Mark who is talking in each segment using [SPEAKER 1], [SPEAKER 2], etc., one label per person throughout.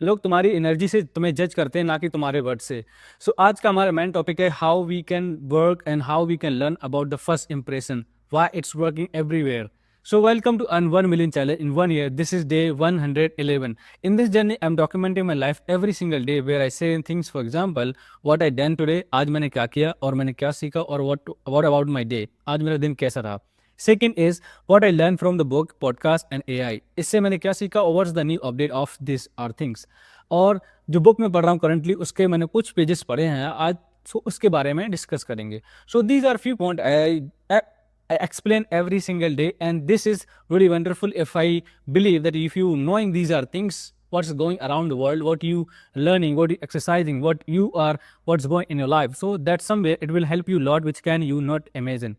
[SPEAKER 1] लोग तुम्हारी एनर्जी से तुम्हें जज करते हैं, ना कि तुम्हारे वर्ड से। सो आज का हमारा मेन टॉपिक है how we can work and how we can learn about the first impression, why it's working everywhere. So welcome to Earn 1 Million Challenge in 1 year. This is day 111. In this journey, I'm documenting my life every single day where I say things, for example, what I done today, आज मैंने क्या किया और मैंने क्या सीखा, और what about my day, आज मेरा दिन कैसा रहा. Second is what I learned from the book, podcast and AI. इससे मैंने क्या सीखा और what's the new update of these are things. और जो बुक में पढ़ रहा हूँ करंटली, उसके मैंने कुछ पेजेस पढ़े हैं आज, सो उसके बारे में डिस्कस करेंगे. So these are few point I explain every single day, and this is really wonderful. If I believe that if you knowing these are things, what's going around the world, what you learning, what you exercising, what's going in your life, so that somewhere it will help you a lot, which can you not imagine.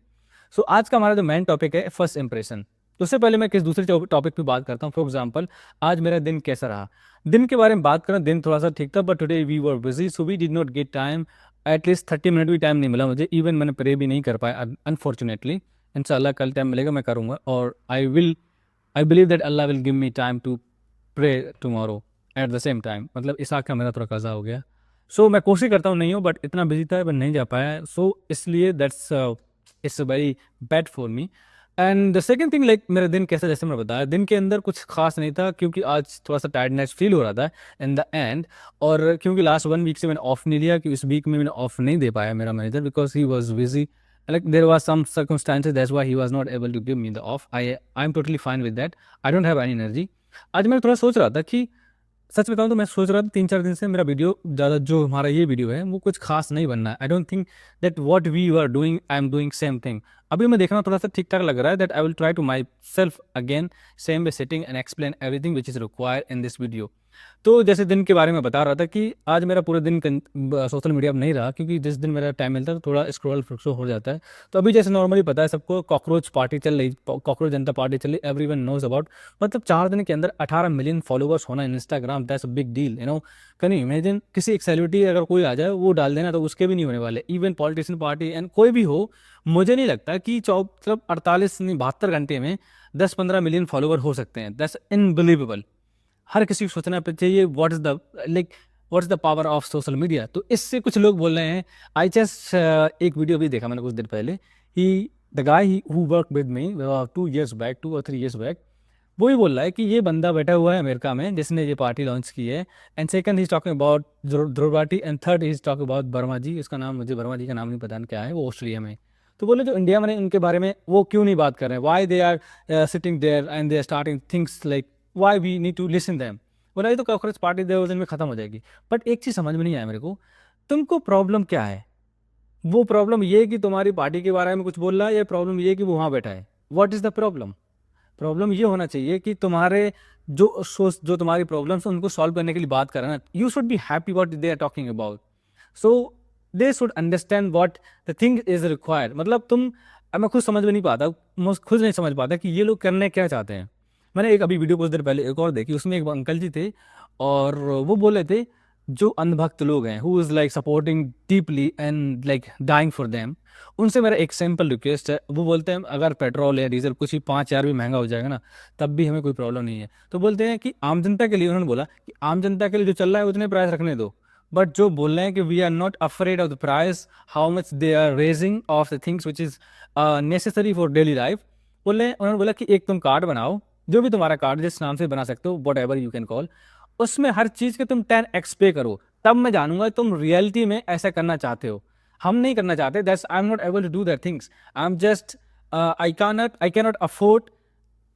[SPEAKER 1] So आज का हमारा जो main topic है first impression. तो उससे पहले मैं किस दूसरे टॉपिक पे बात करता हूँ. फॉर एग्जाम्पल, आज मेरा दिन कैसा रहा. दिन के बारे में बात करें, दिन थोड़ा सा ठीक था, but today we were busy, so we did not get time. At least 30 minute भी टाइम नहीं मिला मुझे. इवन मैंने प्रे भी नहीं कर पाया अनफॉर्चुनेटली. इंशाल्लाह कल टाइम मिलेगा, मैं करूँगा. और I believe that Allah will give me time to pray tomorrow at the same time. मतलब इस का मेरा थोड़ा कज़ा हो गया. सो मैं कोशिश करता हूँ नहीं हो, बट इतना बिजी था, बट नहीं जा पाया. सो इसलिए that's it's very bad for me. And the second thing, like मेरा दिन कैसा, जैसे मैं बताया, दिन के अंदर कुछ खास नहीं था, क्योंकि आज थोड़ा सा टायर्डनेस फील हो रहा था इन द एंड. और क्योंकि लास्ट 1 वीक से मैंने ऑफ नहीं लिया, कि इस वीक में मैंने ऑफ नहीं दे पाया मेरा manager, because he was busy. Like there was some circumstances, that's why he was not able to give me the off. I'm totally fine with that. I don't have any energy. आज मैं थोड़ा सोच रहा था कि, सच बताऊं तो मैं सोच रहा था 3-4 दिन से मेरा वीडियो ज़्यादा, जो हमारा ये वीडियो है, वो कुछ खास नहीं बनना है. I don't think that what we are doing, I am doing same thing. अभी मैं देखना थोड़ा सा ठीक ठाक लग रहा है. That I will try to myself again same way sitting and explain everything which is required in this video. तो जैसे दिन के बारे में बता रहा था कि आज मेरा पूरा दिन सोशल मीडिया में नहीं रहा, क्योंकि जिस दिन मेरा टाइम मिलता है तो थोड़ा स्क्रॉल फ्रिक्सो हो जाता है. तो अभी जैसे नॉर्मली पता है सबको, कॉकरोच पार्टी चल रही, कॉकरोच जनता पार्टी चल रही, एवरीवन नोज अबाउट. मतलब 4 दिन के अंदर 18 मिलियन फॉलोवर्स होना in Instagram, that's a big deal, you know. Can you imagine, किसी एक सेलिब्रिटी अगर कोई आ जाए वो डाल देना, तो उसके भी नहीं होने वाले. इवन पॉलिटिशियन पार्टी एंड कोई भी हो, मुझे नहीं लगता कि 48 नहीं 72 घंटे में 10-15 मिलियन फॉलोवर हो सकते हैं. That's unbelievable. हर किसी को सोचना चाहिए what is the power of social media. तो इससे कुछ लोग बोल रहे हैं. आई जस्ट एक वीडियो भी देखा मैंने कुछ देर पहले. ही the guy who work with me 2 और 3 ईयर्स बैक, वो ही बोल रहा है कि ये बंदा बैठा हुआ है अमेरिका में जिसने ये पार्टी लॉन्च की है. And second he is talking about Dhruv Rathee, and third he is talking about Verma ji. इसका नाम, मुझे वर्मा जी का नाम नहीं पता क्या है, वो ऑस्ट्रेलिया में. तो बोले जो इंडिया में उनके बारे में वो क्यों नहीं बात कर रहे हैं, why they are sitting there and they are starting things like why we need to listen them. बोला ये तो कॉकरोच पार्टी 2 दिन में ख़त्म हो जाएगी. बट एक चीज़ समझ में नहीं आया मेरे को, तुमको प्रॉब्लम क्या है. वो प्रॉब्लम ये है कि तुम्हारी पार्टी के बारे में कुछ बोल रहा है, या प्रॉब्लम ये है कि वो वहाँ बैठा है. What is the problem. Problem ये होना चाहिए कि तुम्हारे जो तुम्हारी प्रॉब्लम्स हैं उनको सॉल्व करने के लिए बात कर रहे हैं. You should be happy what they are talking about. So they should understand what the thing is required. मतलब मैं खुद समझ में नहीं पाता, मैं खुद नहीं समझ पाता कि ये लोग करने क्या चाहते हैं. मैंने एक अभी वीडियो कुछ देर पहले एक और देखी, उसमें एक अंकल जी थे और वो बोले थे जो अंधभक्त लोग हैं, who is like supporting deeply and like dying for them, उनसे मेरा एक सिंपल रिक्वेस्ट है. वो बोलते हैं अगर पेट्रोल या डीजल कुछ ही 5-4 भी महंगा हो जाएगा ना, तब भी हमें कोई प्रॉब्लम नहीं है. तो बोलते हैं कि आम जनता के लिए, उन्होंने बोला कि आम जनता के लिए जो चल रहा है उतने प्राइस रखने दो. बट जो बोल रहे हैं कि we are not afraid of the price, how much they are raising of the things which is necessary for daily life. उन्होंने बोला कि एक तुम कार्ड बनाओ, जो भी तुम्हारा कार्ड जिस नाम से बना सकते हो, what ever you can call, उसमें हर चीज़ के तुम 10x पे करो, तब मैं जानूंगा तुम रियलिटी में ऐसा करना चाहते हो. हम नहीं करना चाहते. That's I am not able to do that things. I am just I can not afford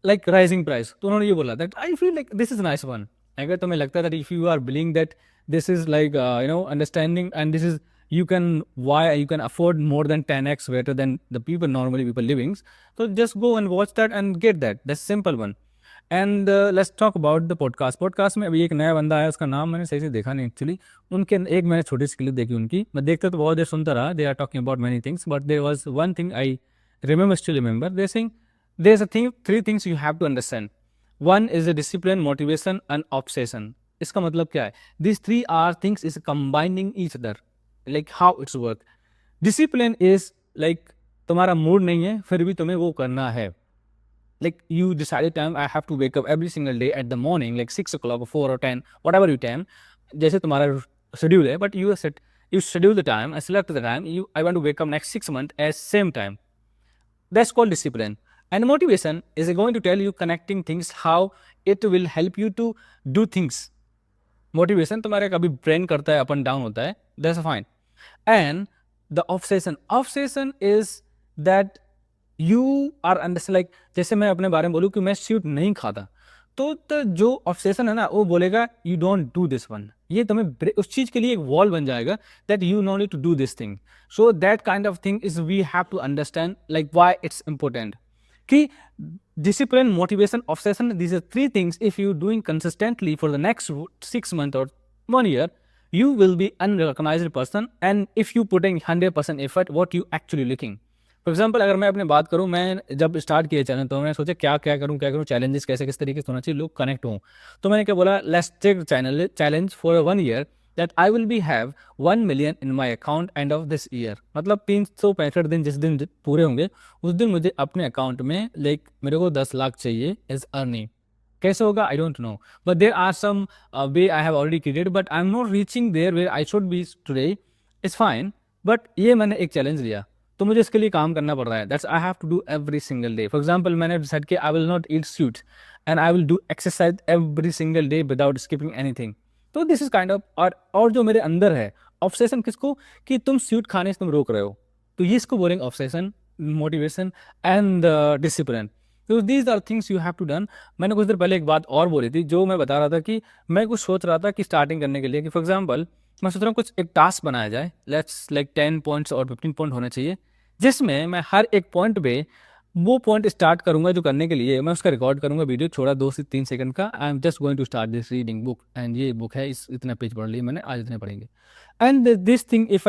[SPEAKER 1] like rising price. तो उन्होंने ये बोला that I feel like this is nice one. अगर तुम्हें लगता है that if you are believing that this is like you know understanding and this is you can afford more than 10x better than the normally people living, so just go and watch that and get that's simple one. And let's talk about the podcast में अभी एक नया बंदा आया, उसका नाम मैंने सही से देखा नहीं एक्चुअली. उनके एक मैंने छोटी सी क्लिप देखी उनकी, मैं देखता तो बहुत देर सुनता रहा. They are talking about many things, but there was one thing I remember. They sing there is a thing, 3 things you have to understand. One is a discipline, motivation and obsession. इसका मतलब क्या है. This 3 are things is combining each other, like how it's work. Discipline is like तुम्हारा mood नहीं है फिर भी तुम्हें वो करना है. like you decided time I have to wake up every single day at the morning like 6 o'clock or 4 or 10 whatever you time जैसे तुम्हारा schedule है but you schedule the time I select the time I want to wake up next 6 months at same time. That's called discipline. And motivation is going to tell you connecting things how it will help you to do things. Motivation तुम्हारे कभी brain करता है up and down होता है, that's fine. And the obsession is that you are understand like जैसे मैं अपने बारे में बोलूँ कि मैं स्वीट नहीं खाता तो जो ऑब्सेशन है ना वो बोलेगा you don't do this one, ये तुम्हें उस चीज के लिए एक वॉल बन जाएगा that you know need to do this thing. So that kind of thing is we have to understand like why it's important कि discipline, motivation, obsession, these are three things. If you doing consistently for the next 6 months or 1 year, you will be unrecognized person. And if you putting 100% effort, what you actually looking. For example अगर मैं अपनी बात करूँ, मैं जब start किया channel तो मैंने सोचा क्या क्या करूँ चैलेंजेस कैसे किस तरीके से होना चाहिए लोग कनेक्ट हों. तो मैंने क्या बोला, let's take channel challenge for 1 year that I will be have 1 million in my account end of this year. मतलब 365 दिन जिस दिन पूरे होंगे उस दिन मुझे अपने अकाउंट में लाइक मेरे को 10 लाख चाहिए एज अर्निंग. कैसे होगा I don't know, but there are some way I have already created but I am not reaching there where I should be today. It's fine, but ये मैंने एक चैलेंज लिया तो मुझे इसके लिए काम करना पड़ रहा है. That's I have to do every single day. For example मैंने डिसाइड किया I will not eat sweets and I will do exercise every single day without skipping anything. तो दिस इज काइंड ऑफ और जो मेरे अंदर है obsession किसको कि तुम स्वीट खाने से तुम रोक रहे हो, तो ये इसको बोलेंगे ऑब्सेशन, मोटिवेशन एंड डिसिप्लिन. तो these are things you have to done. मैंने कुछ देर पहले एक बात और बोली थी जो मैं बता रहा था कि मैं कुछ सोच रहा था कि स्टार्टिंग करने के लिए कि फॉर एग्जाम्पल मैं सोच रहा हूँ कुछ एक टास्क बनाया जाए, लेट्स लाइक 10 पॉइंट्स और 15 पॉइंट होने चाहिए, जिसमें मैं हर एक पॉइंट पे वो पॉइंट स्टार्ट करूंगा जो करने के लिए मैं उसका रिकॉर्ड करूंगा वीडियो छोड़ा 2 से 3 सेकंड का. I am just going to start this reading book and ये बुक है, इस इतना पेज पढ़ लिया मैंने, आज इतने पढ़ेंगे. And this thing if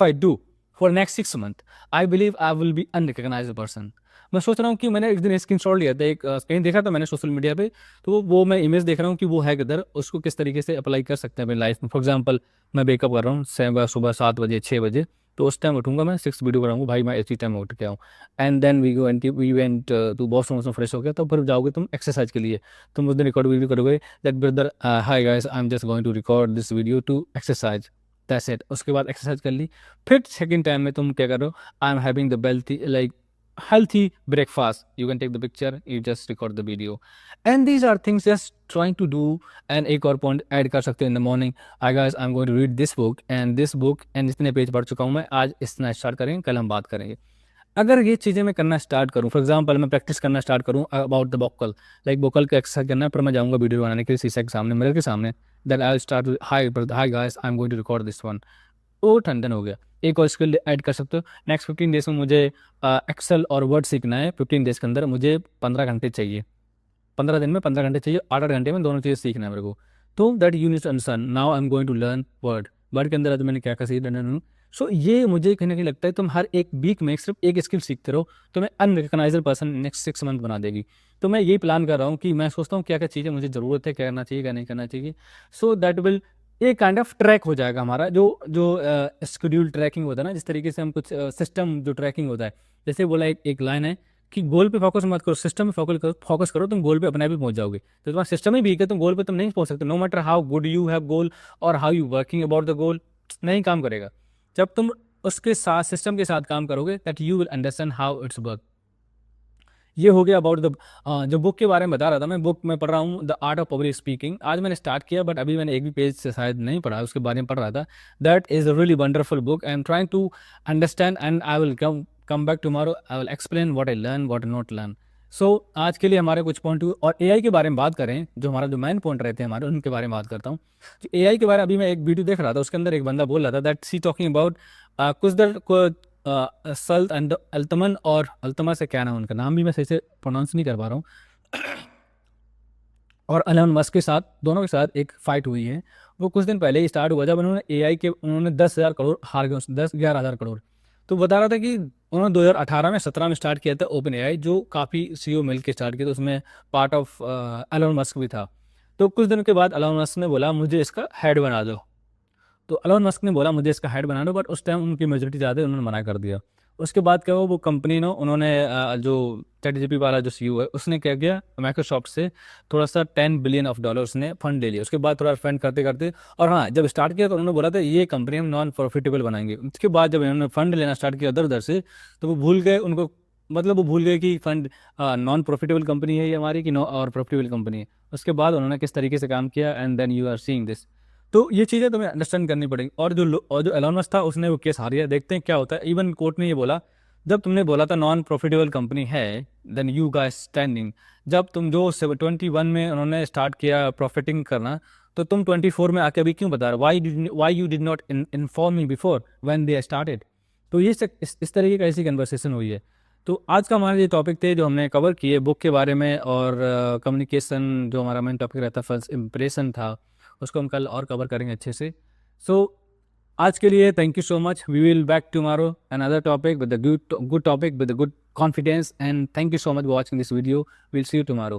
[SPEAKER 1] I do for next 6 months I believe I will be unrecognised person. मैं सोच रहा हूँ कि मैंने एक दिन स्क्रीन शॉट लिया था, एक कहीं देखा था मैंने सोशल मीडिया पे, तो वो मैं इमेज देख रहा हूँ कि वो है किधर, उसको किस तरीके से अप्लाई कर सकते हैं अपनी लाइफ में. फॉर एग्जाम्पल मैं वेकअप कर रहा हूँ सुबह 7 बजे 6 बजे, तो उस टाइम उठूंगा मैं 6 वीडियो बनाऊंगा भाई, मैं इसी टाइम उठ के आऊँ. And then we went to washroom fresh हो गया, तो फिर जाओगे तुम एक्सरसाइज के लिए, तुम उस दिन रिकॉर्ड वीडियो करोगे that brother hi guys I am just going to record this video to exercise, that's it. उसके बाद एक्सरसाइज कर ली, फिर सेकंड टाइम में तुम क्या करो, I am having the wealthy like healthy breakfast, you can take the picture, you just record the video. And these are things just trying to do. And एक और पॉइंट ऐड कर सकते हो in the morning, hi guys I'm going to read this book and इतने page पढ़ चुका हूँ मैं, आज इतना स्टार्ट करेंगे, कल हम बात करेंगे. अगर ये चीज़ें मैं करना स्टार्ट करूँ, फॉर एग्जाम्पल मैं प्रैक्टिस करना स्टार्ट करूँ about the vocal, like vocal का एक्सरसाइज करना है, पर मैं जाऊँगा वीडियो बनाने के लिए शीशे के सामने, मिरर के सामने, that I start hi guys I am going to record this one. वो ठंडन हो गया. एक और स्किल ऐड कर सकते हो, नेक्स्ट 15 डेज में मुझे एक्सेल और वर्ड सीखना है, 15 डेज के अंदर मुझे 15 घंटे चाहिए, 15 दिन में 15 घंटे चाहिए, 8 घंटे में दोनों चीज़ें सीखना है मेरे को. तो that you need to understand now I am going to learn word के अंदर आज मैंने क्या क्या सीखा. सो ये मुझे कहीं ना कहीं लगता है तुम हर एक वीक में सिर्फ एक स्किल सीखते रहो तो मैं अनरिकग्नाइज्ड पर्सन नेक्स्ट 6 मंथ बना देगी. तो मैं यही प्लान कर रहा हूँ कि मैं सोचता हूँ क्या क्या चीज़ें मुझे ज़रूरत है, क्या करना चाहिए क्या नहीं करना चाहिए. सो दैट विल एक काइंड ऑफ ट्रैक हो जाएगा हमारा जो जो शेड्यूल ट्रैकिंग होता है ना, जिस तरीके से हम कुछ सिस्टम जो ट्रैकिंग होता है, जैसे बोला एक लाइन है कि गोल पे फोकस मत करो, सिस्टम पे फोकस करो, तुम गोल पे अपने आप ही पहुंच जाओगे. तो तुम्हारा सिस्टम ही वीक है, तुम गोल पे तुम नहीं पहुंच सकते, no matter how good you have goal और how you working about the goal, नहीं काम करेगा. जब तुम उसके साथ सिस्टम के साथ काम करोगे that you will understand how it's work. ये हो गया अबाउट द जो बुक के बारे में बता रहा था मैं, बुक में पढ़ रहा हूँ the art of public speaking. आज मैंने स्टार्ट किया बट अभी मैंने एक भी पेज से शायद नहीं पढ़ा, उसके बारे में पढ़ रहा था. That is a really wonderful book and trying to understand and I will come back tomorrow, I will explain what I learn what not learn. So आज के लिए हमारे कुछ पॉइंट और एआई के बारे में बात करें, जो हमारा जो मेन पॉइंट रहते हैं हमारे, उनके बारे में बात करता हूँ. एआई के बारे में अभी मैं एक वीडियो देख रहा था, उसके अंदर एक बंदा बोल रहा था दैट सी टॉकिंग अबाउट कुछ देर सल्त एंड अल्तमन, और अल्तमा से क्या नाम उनका नाम भी मैं सही से प्रोनाउंस नहीं कर पा रहा हूँ, और एलन मस्क के साथ, दोनों के साथ एक फाइट हुई है. वो कुछ दिन पहले ही स्टार्ट हुआ जब उन्होंने एआई के उन्होंने 10,000 करोड़ हार गए, 11,000 करोड़. तो बता रहा था कि उन्होंने 2018 में 17 में स्टार्ट किया था ओपन एआई, जो काफ़ी सीईओ मिल के स्टार्ट किया था, उसमें पार्ट ऑफ एलन मस्क भी था. तो कुछ दिनों के बाद एलन मस्क ने बोला मुझे इसका हेड बना दो. तो एलन मस्क ने बोला मुझे इसका हेड बना दो, बट उस टाइम उनकी मेजोरिटी ज़्यादा, उन्होंने मना कर दिया. उसके बाद क्या हुआ, वो कंपनी ना उन्होंने जो ChatGPT वाला जो CEO है उसने क्या किया, माइक्रोसॉफ्ट से थोड़ा सा $10 बिलियन उसने फंड ले लिया। उसके बाद थोड़ा फंड करते करते, और हाँ, जब स्टार्ट किया तो उन्होंने बोला था ये कंपनी हम नॉन प्रॉफिटेबल बनाएंगे। उसके बाद जब इन्होंने फंड लेना स्टार्ट किया अदर उधर से, तो वो भूल गए उनको, मतलब वो भूल गए कि फंड नॉन प्रॉफिटेबल कंपनी है ये हमारी कि नो और प्रॉफिटेबल कंपनी है। उसके बाद उन्होंने किस तरीके से काम किया, and then you are seeing this. तो ये चीज़ें तुम्हें अंडरस्टैंड करनी पड़ेगी। और जो एलोन मस्क था उसने वो केस हार गया। देखते हैं क्या होता है। इवन कोर्ट ने ये बोला, जब तुमने बोला था नॉन प्रॉफिटेबल कंपनी है, देन यू गाइस स्टैंडिंग। जब तुम जो 21 में उन्होंने स्टार्ट किया प्रॉफिटिंग करना, तो तुम 24 में आके अभी क्यों बता रहे, why you did not inform me before when they started. तो ये इस तरीके का ऐसी कन्वर्सेशन हुई है। तो आज का हमारे ये टॉपिक थे जो हमने कवर किए बुक के बारे में, और कम्युनिकेशन जो हमारा मेन टॉपिक रहता फर्स्ट इम्प्रेशन था, उसको हम कल और कवर करेंगे अच्छे से। सो आज के लिए thank you so much. We will back tomorrow another topic with good topic with good confidence, and thank you so much for watching this video. Will see you tomorrow.